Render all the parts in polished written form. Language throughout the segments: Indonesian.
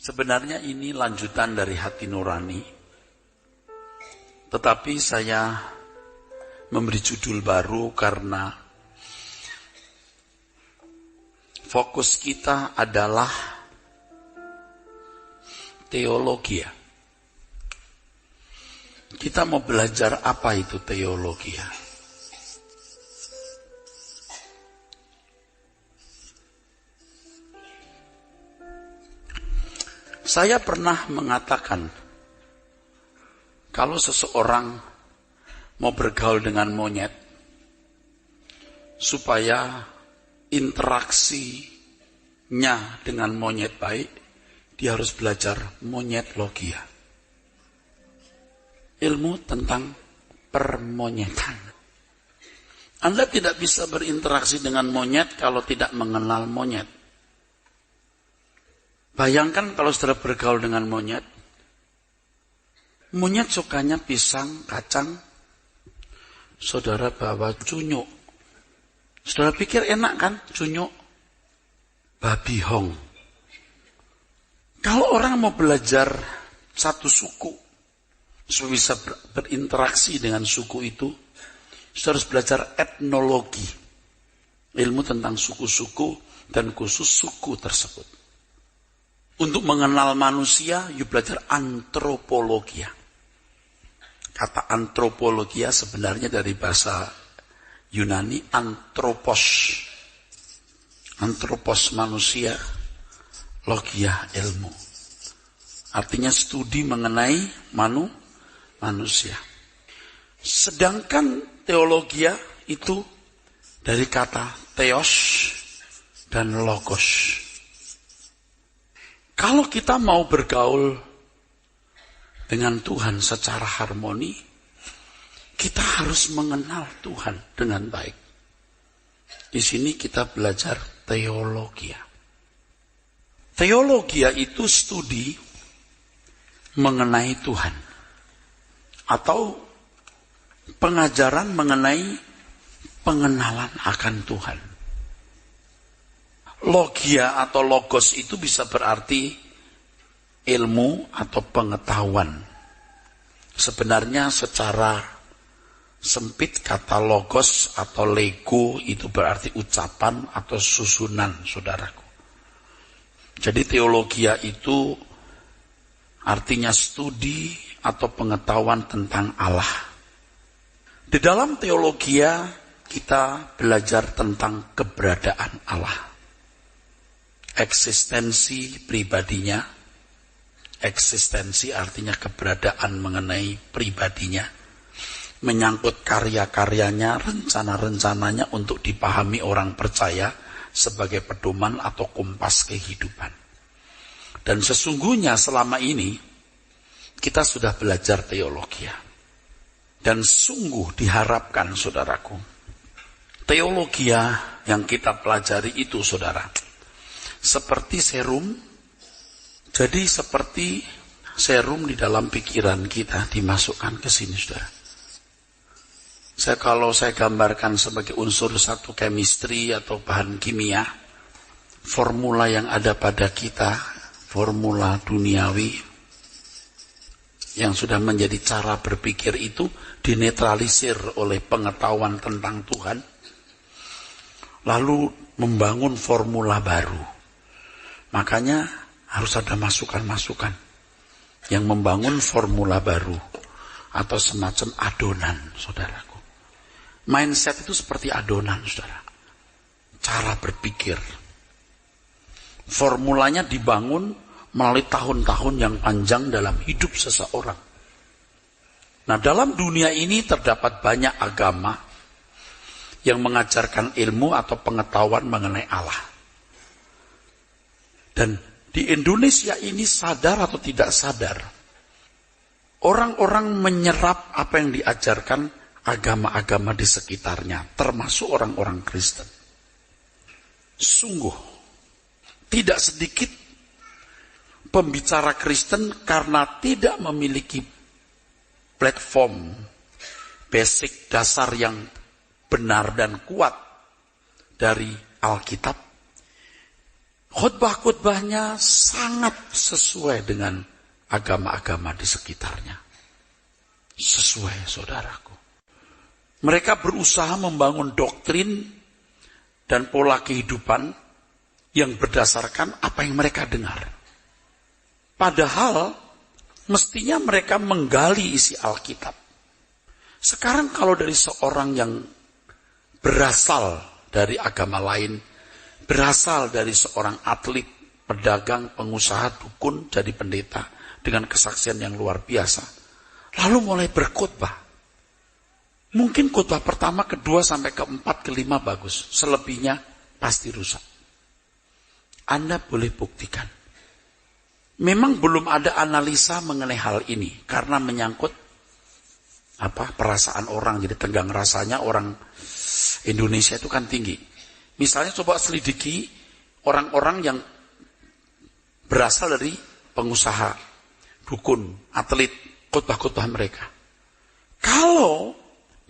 Sebenarnya ini lanjutan dari hati nurani, tetapi saya memberi judul baru karena fokus kita adalah teologi. Kita mau belajar apa itu teologi. Saya pernah mengatakan, kalau seseorang mau bergaul dengan monyet, supaya interaksinya dengan monyet baik, dia harus belajar monyetologia. Ilmu tentang permonyetan. Anda tidak bisa berinteraksi dengan monyet kalau tidak mengenal monyet. Bayangkan kalau saudara bergaul dengan monyet. Monyet sukanya pisang, kacang. Saudara bawa cunyuk. Saudara pikir enak kan cunyuk? Babi hong. Kalau orang mau belajar satu suku, supaya bisa berinteraksi dengan suku itu, saudara harus belajar etnologi. Ilmu tentang suku-suku dan khusus suku tersebut. Untuk mengenal manusia, yuk belajar antropologi. Kata antropologi sebenarnya dari bahasa Yunani anthropos. Anthropos manusia, logia ilmu. Artinya studi mengenai manusia. Sedangkan teologi itu dari kata theos dan logos. Kalau kita mau bergaul dengan Tuhan secara harmoni, kita harus mengenal Tuhan dengan baik. Di sini kita belajar teologi. Teologi itu studi mengenai Tuhan. Atau pengajaran mengenai pengenalan akan Tuhan. Logia atau logos itu bisa berarti ilmu atau pengetahuan. Sebenarnya secara sempit kata logos atau lego itu berarti ucapan atau susunan, saudaraku. Jadi teologia itu artinya studi atau pengetahuan tentang Allah. Di dalam teologia kita belajar tentang keberadaan Allah. Eksistensi pribadinya, eksistensi artinya keberadaan mengenai pribadinya, menyangkut karya-karyanya, rencana-rencananya untuk dipahami orang percaya sebagai pedoman atau kompas kehidupan. Dan sesungguhnya selama ini kita sudah belajar teologi. Dan sungguh diharapkan saudaraku, teologi yang kita pelajari itu saudara, seperti serum, jadi seperti serum di dalam pikiran kita dimasukkan ke sini, saudara. Kalau saya gambarkan sebagai unsur satu chemistry atau bahan kimia, formula yang ada pada kita, formula duniawi, yang sudah menjadi cara berpikir itu dinetralisir oleh pengetahuan tentang Tuhan, lalu membangun formula baru. Makanya harus ada masukan-masukan yang membangun formula baru atau semacam adonan, saudaraku. Mindset itu seperti adonan, saudara. Cara berpikir. Formulanya dibangun melalui tahun-tahun yang panjang dalam hidup seseorang. Nah, dalam dunia ini terdapat banyak agama yang mengajarkan ilmu atau pengetahuan mengenai Allah. Dan di Indonesia ini sadar atau tidak sadar, orang-orang menyerap apa yang diajarkan agama-agama di sekitarnya, termasuk orang-orang Kristen. Sungguh, tidak sedikit pembicara Kristen karena tidak memiliki platform basic dasar yang benar dan kuat dari Alkitab, Khotbah-khotbahnya sangat sesuai dengan agama-agama di sekitarnya. Sesuai, saudaraku. Mereka berusaha membangun doktrin dan pola kehidupan yang berdasarkan apa yang mereka dengar. Padahal mestinya mereka menggali isi Alkitab. Sekarang kalau dari seorang yang berasal dari agama lain, berasal dari seorang atlet, pedagang, pengusaha, dukun, jadi pendeta, dengan kesaksian yang luar biasa, lalu mulai berkhotbah. Mungkin khotbah pertama, kedua, sampai keempat, kelima bagus. Selebihnya pasti rusak. Anda boleh buktikan. Memang belum ada analisa mengenai hal ini, karena menyangkut perasaan orang, jadi tenggang rasanya orang Indonesia itu kan tinggi. Misalnya coba selidiki orang-orang yang berasal dari pengusaha, dukun, atlet, khotbah-khotbah mereka. Kalau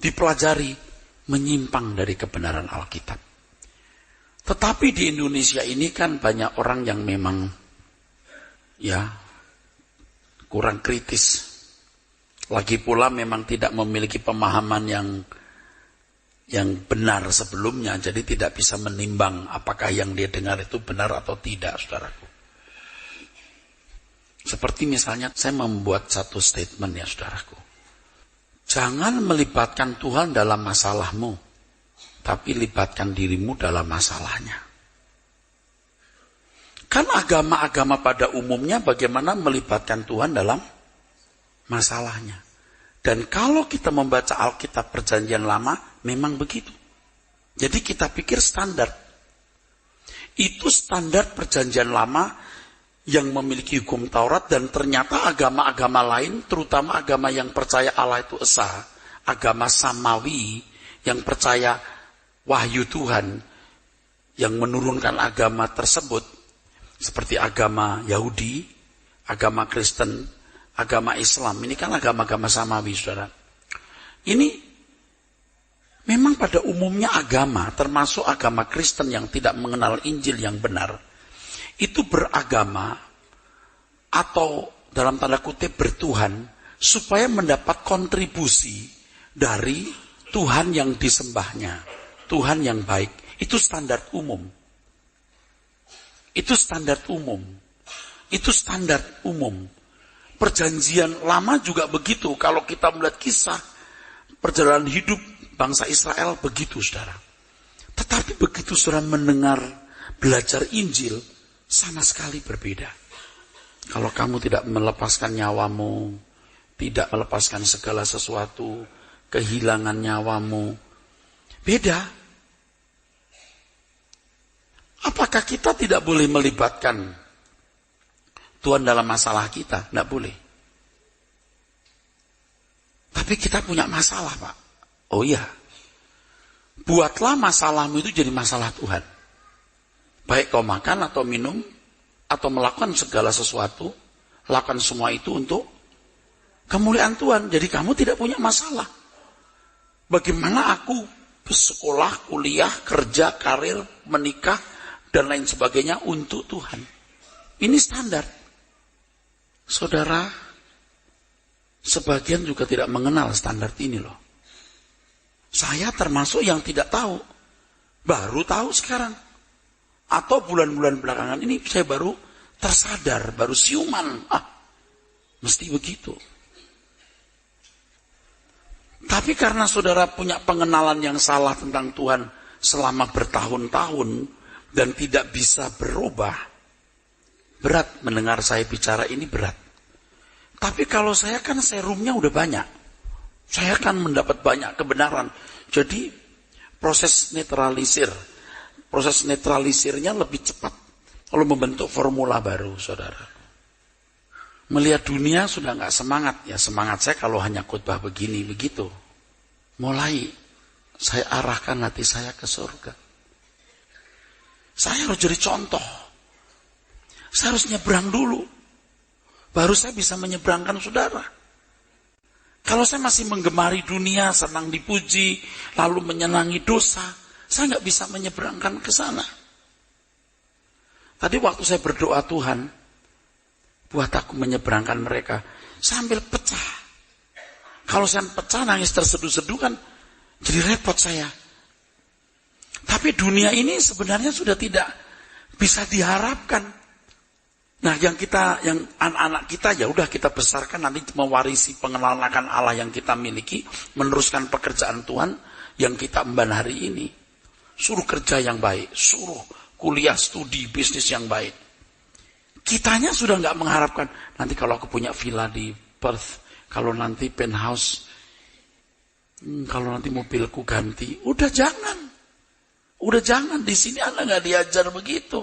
dipelajari, menyimpang dari kebenaran Alkitab. Tetapi di Indonesia ini kan banyak orang yang memang kurang kritis. Lagi pula memang tidak memiliki pemahaman yang benar sebelumnya, jadi tidak bisa menimbang apakah yang dia dengar itu benar atau tidak, saudaraku. Seperti misalnya saya membuat satu statement ya, saudaraku. Jangan melibatkan Tuhan dalam masalahmu, tapi libatkan dirimu dalam masalahnya. Kan agama-agama pada umumnya bagaimana melibatkan Tuhan dalam masalahnya. Dan kalau kita membaca Alkitab Perjanjian Lama, memang begitu. Jadi kita pikir standar. Itu standar Perjanjian Lama yang memiliki hukum Taurat, dan ternyata agama-agama lain, terutama agama yang percaya Allah itu esa, agama Samawi yang percaya wahyu Tuhan, yang menurunkan agama tersebut, seperti agama Yahudi, agama Kristen, agama Islam, ini kan agama-agama Samawi, saudara. Ini memang pada umumnya agama, termasuk agama Kristen yang tidak mengenal Injil yang benar, itu beragama atau dalam tanda kutip bertuhan supaya mendapat kontribusi dari Tuhan yang disembahnya, Tuhan yang baik. Itu standar umum. Itu standar umum. Itu standar umum. Perjanjian Lama juga begitu. Kalau kita melihat kisah perjalanan hidup bangsa Israel, begitu, saudara. Tetapi begitu saudara mendengar, belajar Injil, sama sekali berbeda. Kalau kamu tidak melepaskan nyawamu, tidak melepaskan segala sesuatu, kehilangan nyawamu, beda. Apakah kita tidak boleh melibatkan Tuhan dalam masalah kita? Tidak boleh. Tapi kita punya masalah, Pak. Oh iya. Buatlah masalahmu itu jadi masalah Tuhan. Baik kau makan atau minum, atau melakukan segala sesuatu, lakukan semua itu untuk kemuliaan Tuhan. Jadi kamu tidak punya masalah. Bagaimana aku bersekolah, kuliah, kerja, karir, menikah, dan lain sebagainya untuk Tuhan. Ini standar. Saudara, sebagian juga tidak mengenal standar ini loh. Saya termasuk yang tidak tahu. Baru tahu sekarang. Atau bulan-bulan belakangan ini saya baru tersadar, baru siuman. Mesti begitu. Tapi karena saudara punya pengenalan yang salah tentang Tuhan selama bertahun-tahun dan tidak bisa berubah, berat mendengar saya bicara ini, berat. Tapi kalau saya kan serumnya udah banyak. Saya kan mendapat banyak kebenaran. Jadi proses netralisirnya lebih cepat kalau membentuk formula baru, saudara. Melihat dunia sudah nggak semangat. Ya semangat saya kalau hanya khotbah begini, begitu. Mulai saya arahkan hati saya ke surga. Saya harus jadi contoh. Saya harus nyebrang dulu. Baru saya bisa menyeberangkan saudara. Kalau saya masih menggemari dunia, senang dipuji, lalu menyenangi dosa, saya nggak bisa menyeberangkan ke sana. Tadi waktu saya berdoa, Tuhan, buat aku menyeberangkan mereka, sambil pecah. Kalau saya pecah, nangis terseduh-seduh kan, jadi repot saya. Tapi dunia ini sebenarnya sudah tidak bisa diharapkan. Nah, yang anak-anak kita ya udah kita besarkan, nanti mewarisi pengenalan akan Allah yang kita miliki, meneruskan pekerjaan Tuhan yang kita emban hari ini. Suruh kerja yang baik, suruh kuliah, studi, bisnis yang baik. Kitanya sudah nggak mengharapkan, nanti kalau aku punya villa di Perth, kalau nanti penthouse, kalau nanti mobilku ganti. Udah jangan. Di sini Anda nggak diajar begitu.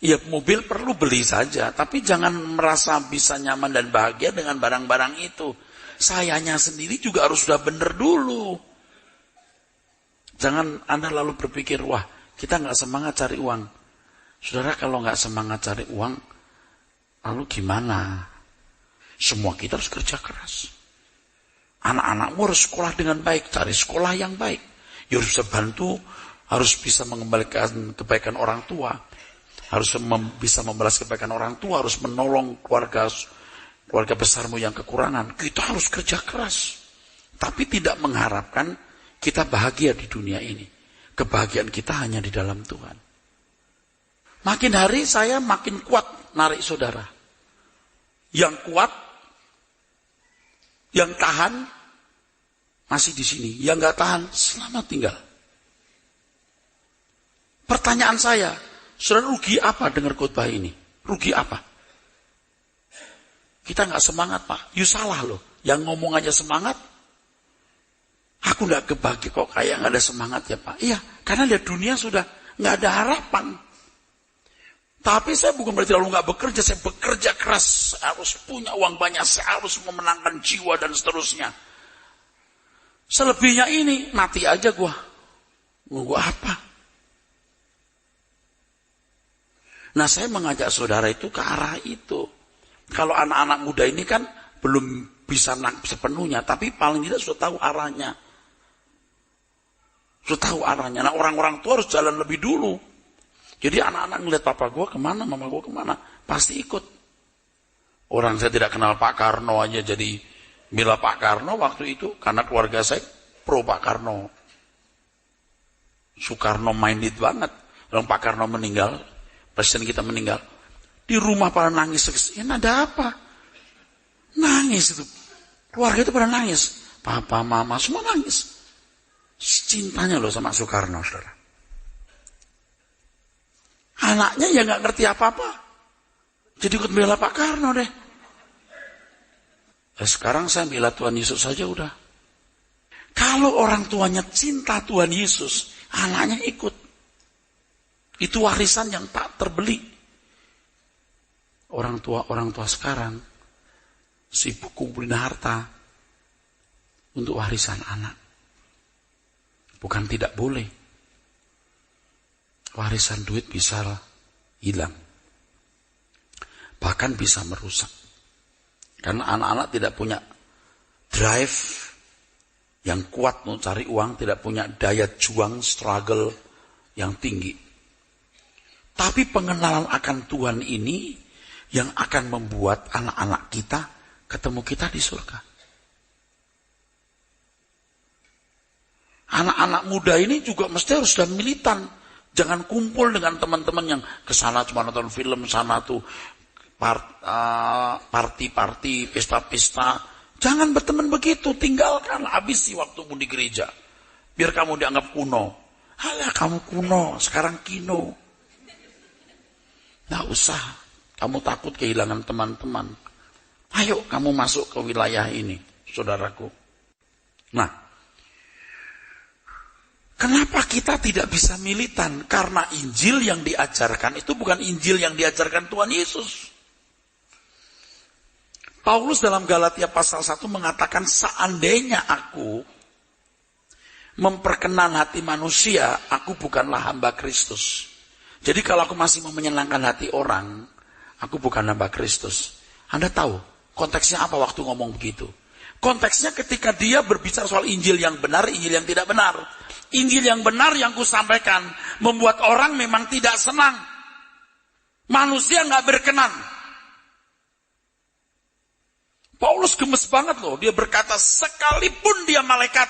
Ya, mobil perlu beli saja, tapi jangan merasa bisa nyaman dan bahagia dengan barang-barang itu. Sayanya sendiri juga harus sudah benar dulu. Jangan Anda lalu berpikir, wah, kita nggak semangat cari uang. Saudara, kalau nggak semangat cari uang, lalu gimana? Semua kita harus kerja keras. Anak-anakmu harus sekolah dengan baik, cari sekolah yang baik. Ya harus bisa bantu, harus bisa mengembalikan kebaikan orang tua. Harus bisa membalas kebaikan orang tua, harus menolong keluarga besarmu yang kekurangan. Kita harus kerja keras. Tapi tidak mengharapkan kita bahagia di dunia ini. Kebahagiaan kita hanya di dalam Tuhan. Makin hari saya makin kuat narik saudara. Yang kuat, yang tahan, masih di sini. Yang gak tahan, selamat tinggal. Pertanyaan saya, saudara, rugi apa dengar khotbah ini? Rugi apa? Kita gak semangat, Pak. You salah loh. Yang ngomong aja semangat, aku gak kebagi kok, kayak gak ada semangat ya Pak. Iya, karena lihat dunia sudah gak ada harapan. Tapi saya bukan berarti lalu gak bekerja, saya bekerja keras, saya harus punya uang banyak, saya harus memenangkan jiwa dan seterusnya. Selebihnya ini, mati aja gua. Nunggu apa? Nah, saya mengajak saudara itu ke arah itu. Kalau anak-anak muda ini kan belum bisa sepenuhnya, tapi paling tidak sudah tahu arahnya. Sudah tahu arahnya. Nah, orang-orang tua harus jalan lebih dulu. Jadi anak-anak ngeliat papa gue kemana, mama gue kemana, pasti ikut. Orang saya tidak kenal Pak Karno aja jadi bela Pak Karno waktu itu, karena keluarga saya pro Pak Karno. Soekarno minded banget. Lalu Pak Karno meninggal, presiden kita meninggal. Di rumah pada nangis. Ya, ada apa? Nangis itu. Keluarga itu pada nangis. Papa, mama, semua nangis. Cintanya loh sama Soekarno, saudara. Anaknya ya nggak ngerti apa-apa. Jadi ikut bela Pak Karno deh. Nah, sekarang saya bela Tuhan Yesus saja udah. Kalau orang tuanya cinta Tuhan Yesus, anaknya ikut. Itu warisan yang tak terbeli. Orang tua sekarang sibuk kumpulin harta untuk warisan anak. Bukan tidak boleh. Warisan duit bisa hilang. Bahkan bisa merusak. Karena anak-anak tidak punya drive yang kuat untuk cari uang, tidak punya daya juang, struggle yang tinggi. Tapi pengenalan akan Tuhan ini yang akan membuat anak-anak kita ketemu kita di surga. Anak-anak muda ini juga mesti harus sudah militan. Jangan kumpul dengan teman-teman yang kesana cuma nonton film, sana tuh party, pesta-pesta. Jangan berteman begitu, tinggalkan, habisi waktumu di gereja. Biar kamu dianggap kuno. Alah, kamu kuno, sekarang kino. Nggak usah, kamu takut kehilangan teman-teman. Ayo kamu masuk ke wilayah ini, saudaraku. Nah, kenapa kita tidak bisa militan? Karena Injil yang diajarkan itu bukan Injil yang diajarkan Tuhan Yesus. Paulus dalam Galatia pasal 1 mengatakan, seandainya aku memperkenan hati manusia, aku bukanlah hamba Kristus. Jadi kalau aku masih mau menyenangkan hati orang, aku bukan hamba Kristus. Anda tahu konteksnya apa waktu ngomong begitu? Konteksnya ketika dia berbicara soal Injil yang benar, Injil yang tidak benar. Injil yang benar yang kusampaikan membuat orang memang tidak senang. Manusia nggak berkenan. Paulus gemes banget loh. Dia berkata, sekalipun dia malaikat,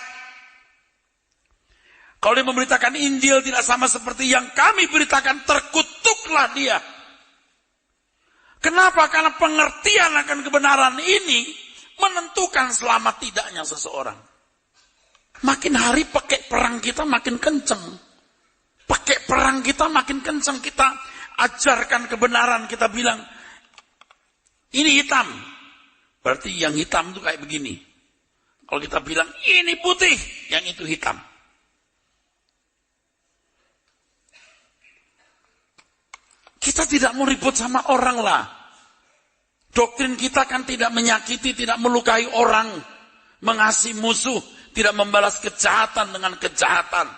kalau dia memberitakan Injil tidak sama seperti yang kami beritakan, terkutuklah dia. Kenapa? Karena pengertian akan kebenaran ini menentukan selamat tidaknya seseorang. Makin hari pakai perang kita makin kenceng. Pakai perang kita makin kenceng. Kita ajarkan kebenaran, kita bilang, ini hitam. Berarti yang hitam itu kayak begini. Kalau kita bilang, ini putih, yang itu hitam. Kita tidak mau ribut sama orang lah. Doktrin kita kan tidak menyakiti, tidak melukai orang. Mengasihi musuh, tidak membalas kejahatan dengan kejahatan.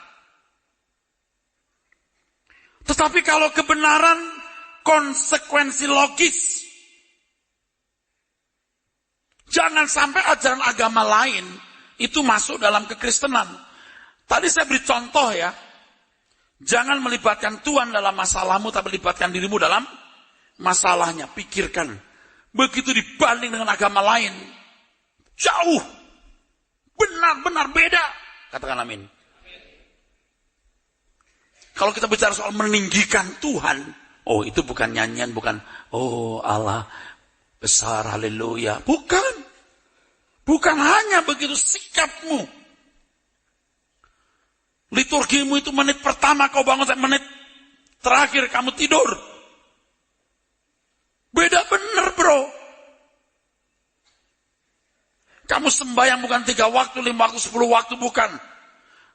Tetapi kalau kebenaran, konsekuensi logis. Jangan sampai ajaran agama lain itu masuk dalam kekristenan. Tadi saya beri contoh ya. Jangan melibatkan Tuhan dalam masalahmu, tapi libatkan dirimu dalam masalahnya. Pikirkan. Begitu dibanding dengan agama lain, jauh. Benar-benar beda. Katakan amin. Kalau kita bicara soal meninggikan Tuhan, oh itu bukan nyanyian, bukan, oh Allah besar, haleluya. Bukan. Bukan hanya begitu sikapmu. Liturgimu itu menit pertama kau bangun, menit terakhir kamu tidur. Beda bener bro. Kamu sembahyang bukan 3 waktu, 5 waktu, 10 waktu, bukan.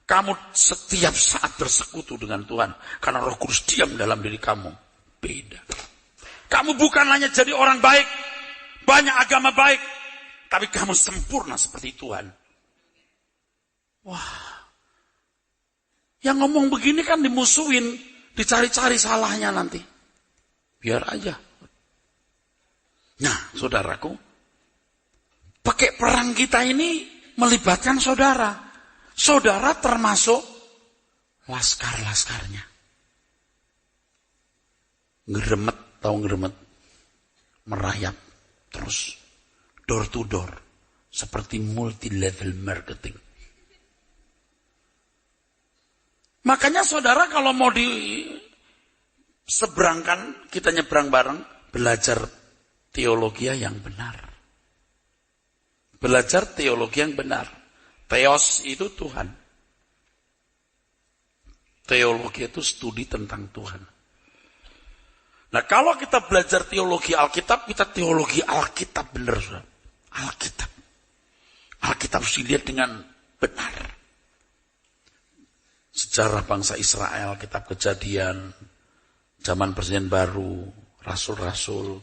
Kamu setiap saat bersekutu dengan Tuhan. Karena Roh Kudus diam dalam diri kamu. Beda. Kamu bukan hanya jadi orang baik, banyak agama baik, tapi kamu sempurna seperti Tuhan. Wah. Yang ngomong begini kan dimusuhin, dicari-cari salahnya nanti. Biar aja. Nah, saudaraku, pakai perang kita ini melibatkan saudara. Saudara termasuk laskar-laskarnya. Ngeremet, tahu ngeremet? Merayap terus. Door to door. Seperti multi-level marketing. Makanya saudara kalau mau diseberangkan, kita nyebrang bareng, belajar teologi yang benar. Belajar teologi yang benar. Theos itu Tuhan. Teologi itu studi tentang Tuhan. Nah kalau kita belajar teologi Alkitab, kita teologi Alkitab benar. Alkitab. Alkitab harus dilihat dengan benar. Sejarah bangsa Israel, kitab Kejadian, zaman Perjanjian Baru, rasul-rasul,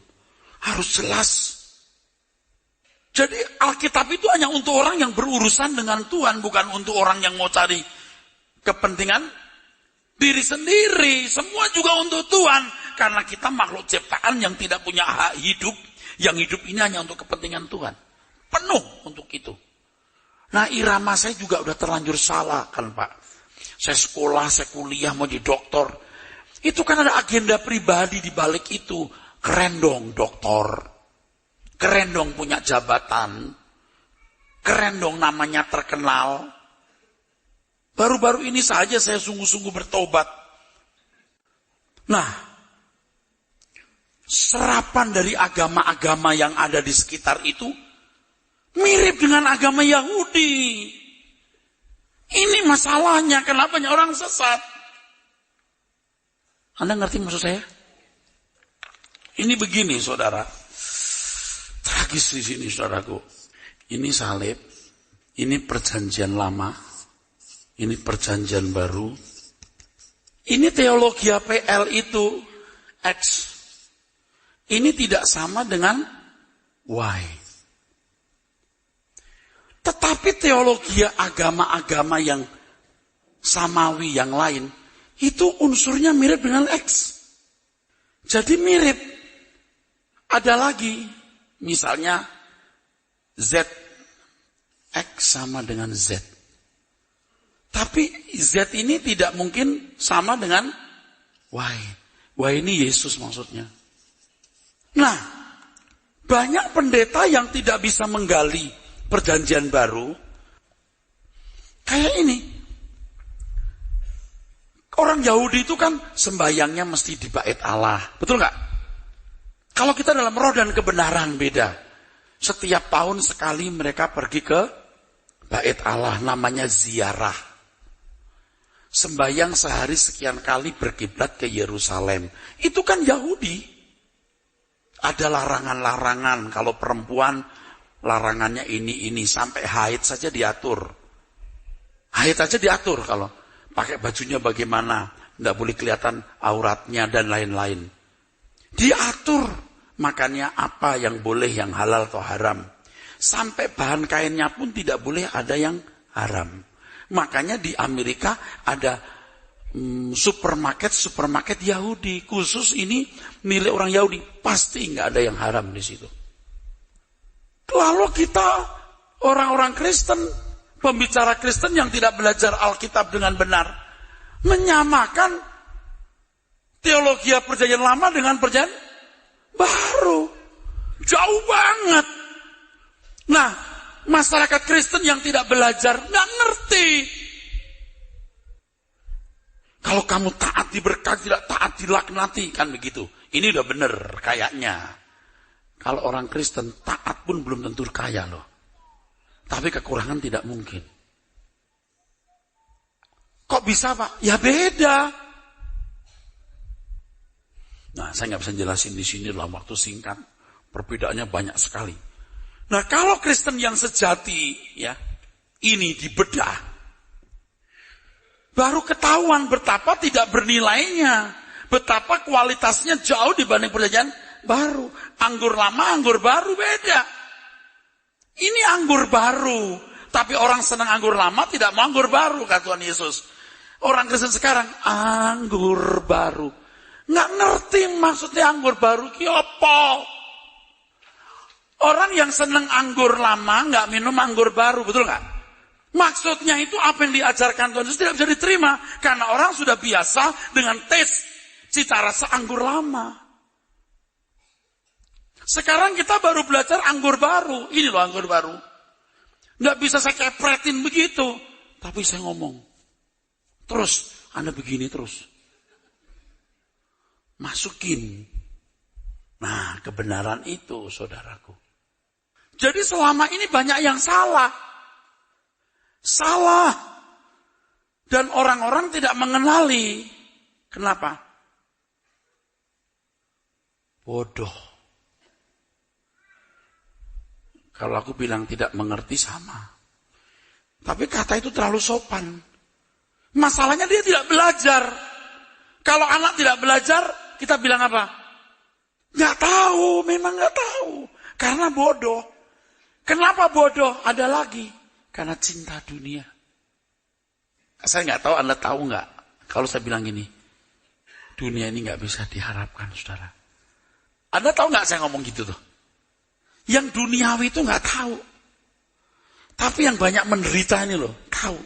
harus jelas. Jadi Alkitab itu hanya untuk orang yang berurusan dengan Tuhan, bukan untuk orang yang mau cari kepentingan diri sendiri. Semua juga untuk Tuhan, karena kita makhluk ciptaan yang tidak punya hak hidup, yang hidup ini hanya untuk kepentingan Tuhan. Penuh untuk itu. Nah irama saya juga udah terlanjur salah kan Pak. Saya sekolah, saya kuliah, mau jadi dokter. Itu kan ada agenda pribadi di balik itu. Keren dong dokter. Keren dong punya jabatan. Keren dong namanya terkenal. Baru-baru ini saja saya sungguh-sungguh bertobat. Nah, serapan dari agama-agama yang ada di sekitar itu mirip dengan agama Yahudi. Ini masalahnya, kenapa banyak orang sesat? Anda ngerti maksud saya? Ini begini saudara. Tragis di sini saudaraku. Ini salib, ini perjanjian lama, ini perjanjian baru. Ini teologi PL itu X. Ini tidak sama dengan Y. Tetapi teologi agama-agama yang samawi yang lain, itu unsurnya mirip dengan X. Jadi mirip. Ada lagi, misalnya Z. X sama dengan Z. Tapi Z ini tidak mungkin sama dengan Y. Y ini Yesus maksudnya. Nah, banyak pendeta yang tidak bisa menggali perjanjian baru. Kayak ini. Orang Yahudi itu kan sembayangnya mesti di bait Allah. Betul nggak? Kalau kita dalam roh dan kebenaran beda. Setiap tahun sekali mereka pergi ke bait Allah, namanya ziarah. Sembayang sehari sekian kali berkiblat ke Yerusalem. Itu kan Yahudi. Ada larangan-larangan. Kalau perempuan, larangannya ini. Sampai haid saja diatur. Haid saja diatur kalau. Pakai bajunya bagaimana. Tidak boleh kelihatan auratnya dan lain-lain. Diatur. Makanya apa yang boleh, yang halal atau haram. Sampai bahan kainnya pun tidak boleh ada yang haram. Makanya di Amerika ada supermarket Yahudi. Khusus ini milik orang Yahudi. Pasti nggak ada yang haram di situ. Lalu kita orang-orang Kristen, pembicara Kristen yang tidak belajar Alkitab dengan benar, menyamakan teologi perjanjian lama dengan perjanjian baru. Jauh banget. Nah, masyarakat Kristen yang tidak belajar, nggak ngerti. Kalau kamu taat diberkati, tidak taat dilaknati, kan begitu. Ini udah bener kayaknya. Kalau orang Kristen taat pun belum tentu kaya loh. Tapi kekurangan tidak mungkin. Kok bisa Pak? Ya beda. Nah, saya nggak bisa jelasin di sini dalam waktu singkat. Perbedaannya banyak sekali. Nah, kalau Kristen yang sejati, ya, ini dibedah, baru ketahuan betapa tidak bernilainya, betapa kualitasnya jauh dibanding perjanjian baru. Anggur lama, anggur baru beda. Ini anggur baru, tapi orang senang anggur lama, tidak mau anggur baru, kata Tuhan Yesus. Orang Kristen sekarang anggur baru. Nggak ngerti maksudnya anggur baru ki apa. Orang yang senang anggur lama nggak minum anggur baru, betul nggak? Maksudnya itu apa yang diajarkan Tuhan Yesus tidak bisa diterima karena orang sudah biasa dengan tes cita rasa anggur lama. Sekarang kita baru belajar anggur baru. Ini loh anggur baru. Nggak bisa saya kepretin begitu, tapi saya ngomong terus. Anda begini terus. Masukin. Nah, kebenaran itu, saudaraku. Jadi selama ini banyak yang salah. Salah. Dan orang-orang tidak mengenali. Kenapa? Bodoh. Kalau aku bilang tidak mengerti sama. Tapi kata itu terlalu sopan. Masalahnya dia tidak belajar. Kalau anak tidak belajar, kita bilang apa? Nggak tahu, memang nggak tahu. Karena bodoh. Kenapa bodoh? Ada lagi. Karena cinta dunia. Saya nggak tahu, Anda tahu nggak? Kalau saya bilang gini, dunia ini nggak bisa diharapkan, saudara. Anda tahu nggak saya ngomong gitu tuh? Yang duniawi itu nggak tahu. Tapi yang banyak menderita ini loh, tahu.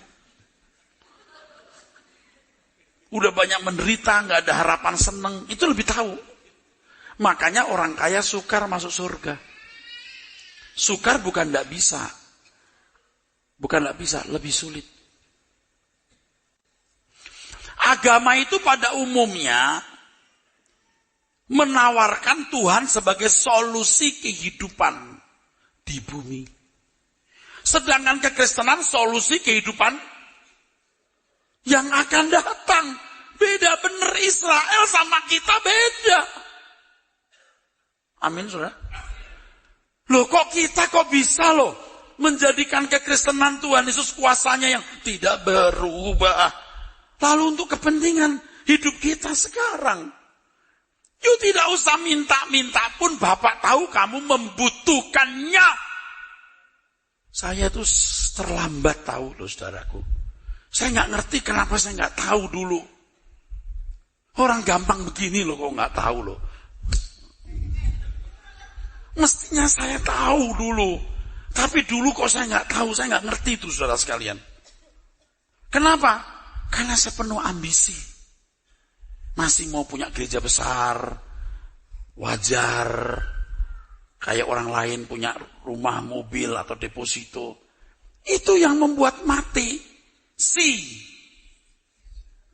Udah banyak menderita, nggak ada harapan seneng, itu lebih tahu. Makanya orang kaya sukar masuk surga. Sukar bukan nggak bisa. Bukan nggak bisa, lebih sulit. Agama itu pada umumnya menawarkan Tuhan sebagai solusi kehidupan di bumi. Sedangkan kekristenan solusi kehidupan yang akan datang. Beda bener, Israel sama kita beda. Amin, saudara. Loh kok kita kok bisa loh menjadikan kekristenan Tuhan Yesus kuasanya yang tidak berubah. Lalu untuk kepentingan hidup kita sekarang. You tidak usah minta-minta pun Bapak tahu kamu membutuhkannya. Saya tuh terlambat tahu loh saudaraku. Saya nggak ngerti kenapa saya nggak tahu dulu. Orang gampang begini loh kok nggak tahu loh. Mestinya saya tahu dulu. Tapi dulu kok saya nggak tahu, saya nggak ngerti itu saudara sekalian. Kenapa? Karena saya penuh ambisi. Masih mau punya gereja besar, wajar. Kayak orang lain punya rumah, mobil, atau deposito. Itu yang membuat mati.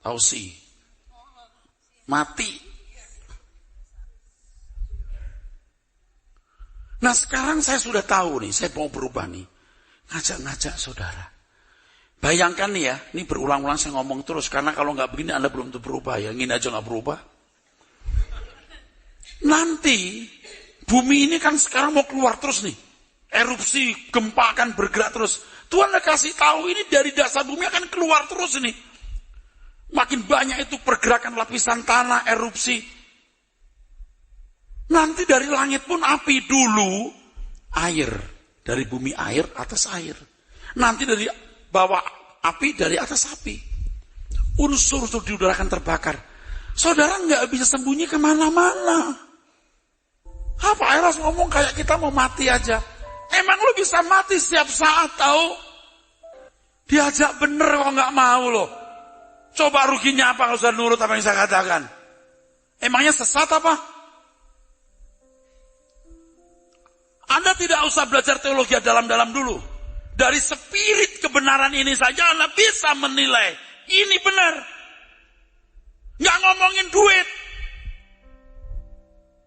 Tahu mati. Nah sekarang saya sudah tahu nih, saya mau berubah nih. Ngajak-ngajak saudara. Bayangkan nih ya, ini berulang-ulang saya ngomong terus. Karena kalau nggak begini Anda belum tentu berubah ya. Ngini aja nggak berubah. Nanti, bumi ini kan sekarang mau keluar terus nih. Erupsi, gempa akan bergerak terus. Tuhan udah kasih tahu ini dari dasar bumi akan keluar terus ini. Makin banyak itu pergerakan lapisan tanah, erupsi. Nanti dari langit pun api dulu, air. Dari bumi air, atas air. Nanti dari bawah api, dari atas api. Unsur-unsur di udara akan terbakar. Saudara nggak bisa sembunyi kemana-mana. Apa Eros ngomong kayak kita mau mati aja. Emang lu bisa mati setiap saat tahu? Diajak bener kok nggak mau loh. Coba ruginya apa kalau sudah nurut apa yang saya katakan? Emangnya sesat apa? Anda tidak usah belajar teologi dalam-dalam dulu. Dari spirit kebenaran ini saja Anda bisa menilai. Ini benar. Nggak ngomongin duit.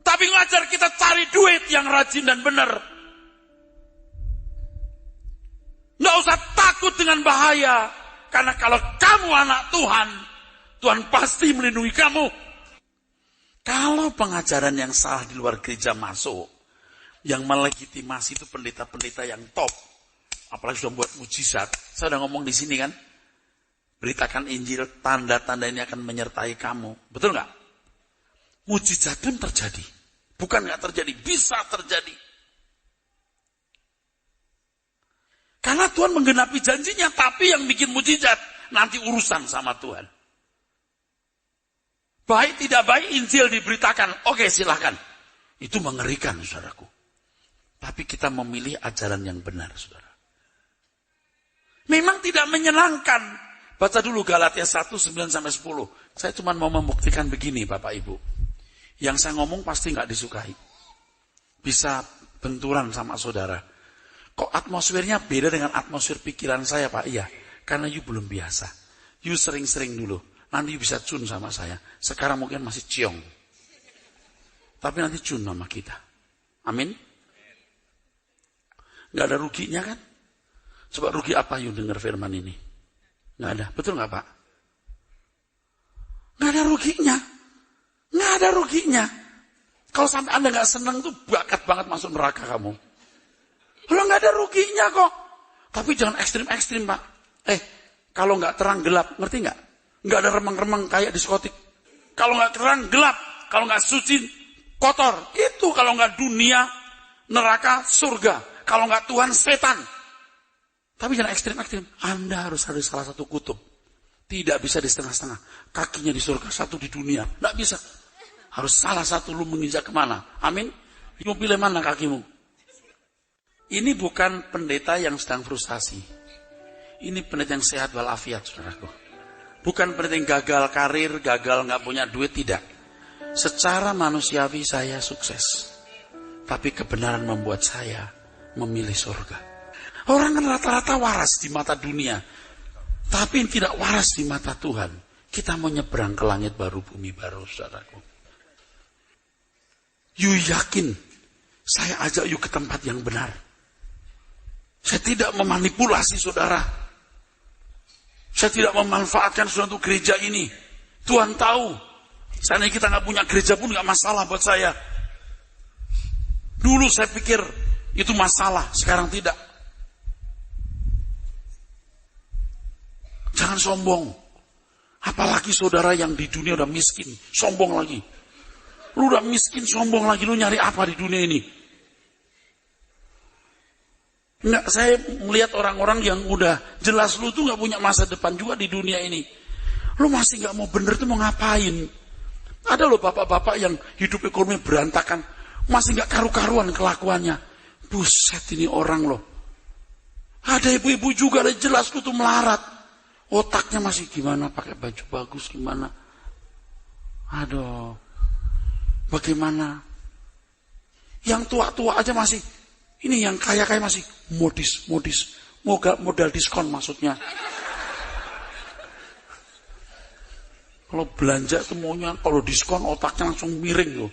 Tapi ngajar kita cari duit yang rajin dan benar. Nggak usah takut dengan bahaya. Karena kalau kamu anak Tuhan, Tuhan pasti melindungi kamu. Kalau pengajaran yang salah di luar gereja masuk, yang melegitimasi itu pendeta-pendeta yang top, apalagi sudah buat mujizat. Saya udah ngomong di sini kan, beritakan Injil, tanda-tanda ini akan menyertai kamu. Betul nggak? Mujizat pun terjadi. Bukan nggak terjadi, bisa terjadi. Karena Tuhan menggenapi janjinya, tapi yang bikin mujizat nanti urusan sama Tuhan. Baik tidak baik Injil diberitakan, oke silahkan. Itu mengerikan saudaraku. Tapi kita memilih ajaran yang benar saudara. Memang tidak menyenangkan. Baca dulu Galatia 1, 9-10. Saya cuma mau membuktikan begini Bapak Ibu. Yang saya ngomong pasti nggak disukai. Bisa benturan sama saudara. Kok atmosfernya beda dengan atmosfer pikiran saya Pak? Iya, karena you belum biasa. You sering-sering dulu. Nanti you bisa cun sama saya. Sekarang mungkin masih ciong. Tapi nanti cun sama kita. Amin. Nggak ada ruginya kan? Coba rugi apa you dengar firman ini? Nggak ada. Betul nggak Pak? Nggak ada ruginya. Nggak ada ruginya. Kalau sampai Anda nggak senang tuh bakat banget masuk neraka kamu. Kalau nggak ada ruginya kok. Tapi jangan ekstrim-ekstrim Pak. Kalau nggak terang gelap, ngerti nggak? Nggak ada remang-remang kayak diskotik. Kalau nggak terang gelap, kalau nggak suci kotor. Itu kalau nggak dunia, neraka, surga. Kalau nggak Tuhan, setan. Tapi jangan ekstrim-ekstrim. Anda harus ada salah satu kutub. Tidak bisa di setengah-setengah. Kakinya di surga, satu di dunia. Nggak bisa. Harus salah satu lu menginjak kemana. Amin. Mau pilih mana kakimu? Ini bukan pendeta yang sedang frustasi. Ini pendeta yang sehat walafiat, saudaraku. Bukan pendeta yang gagal karir, gagal nggak punya duit, tidak. Secara manusiawi saya sukses. Tapi kebenaran membuat saya memilih surga. Orang kan rata-rata waras di mata dunia. Tapi tidak waras di mata Tuhan. Kita mau nyebrang ke langit baru, bumi baru, saudaraku. You yakin, saya ajak you ke tempat yang benar. Saya tidak memanipulasi saudara. Saya tidak memanfaatkan suatu gereja ini. Tuhan tahu. Seandainya kita nggak punya gereja pun nggak masalah buat saya. Dulu saya pikir itu masalah, sekarang tidak. Jangan sombong. Apalagi saudara yang di dunia udah miskin, sombong lagi. Lu udah miskin, sombong lagi, lu nyari apa di dunia ini? Enggak, saya melihat orang-orang yang udah jelas lu tuh gak punya masa depan juga di dunia ini. Lu masih gak mau bener tuh mau ngapain? Ada loh bapak-bapak yang hidup ekonomi berantakan, masih gak karu-karuan kelakuannya. Buset ini orang loh. Ada ibu-ibu juga jelas lu tuh melarat. Otaknya masih gimana, pakai baju bagus gimana. Aduh, bagaimana? Yang tua-tua aja masih, ini yang kaya-kaya masih modis. Modal diskon maksudnya. Kalau belanja itu maunya, kalau diskon otaknya langsung miring loh.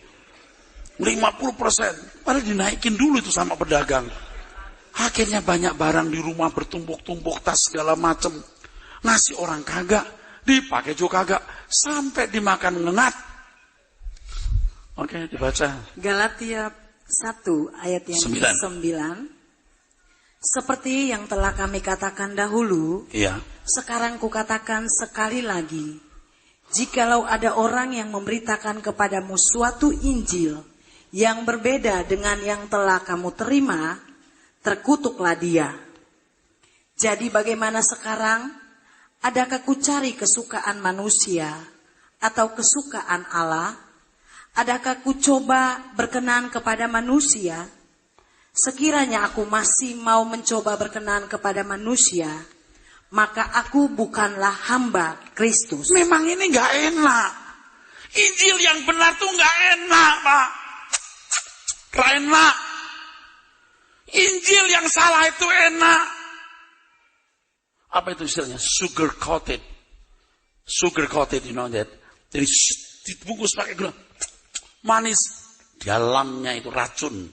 50%. Padahal dinaikin dulu itu sama pedagang. Akhirnya banyak barang di rumah bertumpuk-tumpuk, tas segala macem. Ngasih orang kagak, dipakai juga kagak, sampai dimakan ngenat. Oke, dibaca. Galatia 1 ayat yang 9. Seperti yang telah kami katakan dahulu, Iya. sekarang kukatakan sekali lagi, jikalau ada orang yang memberitakan kepadamu suatu Injil yang berbeda dengan yang telah kamu terima, terkutuklah dia. Jadi bagaimana sekarang? Adakah ku cari kesukaan manusia atau kesukaan Allah? Adakah ku coba berkenan kepada manusia? Sekiranya aku masih mau mencoba berkenan kepada manusia, maka aku bukanlah hamba Kristus. Memang ini gak enak. Injil yang benar tuh gak enak, Pak. Gak enak. Injil yang salah itu enak. Apa itu istilahnya? Sugar coated, you know that. Jadi dibungkus pakai gula, manis, dalamnya itu racun.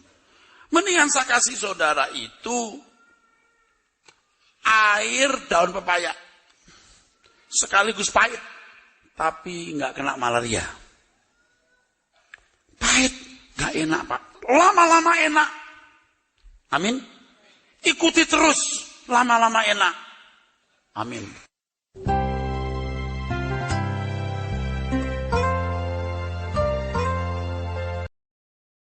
Mendingan saya kasih saudara itu air daun pepaya, sekaligus pahit, tapi nggak kena malaria. Pahit, nggak enak Pak. Lama-lama enak. Amin. Ikuti terus, lama-lama enak. Amin.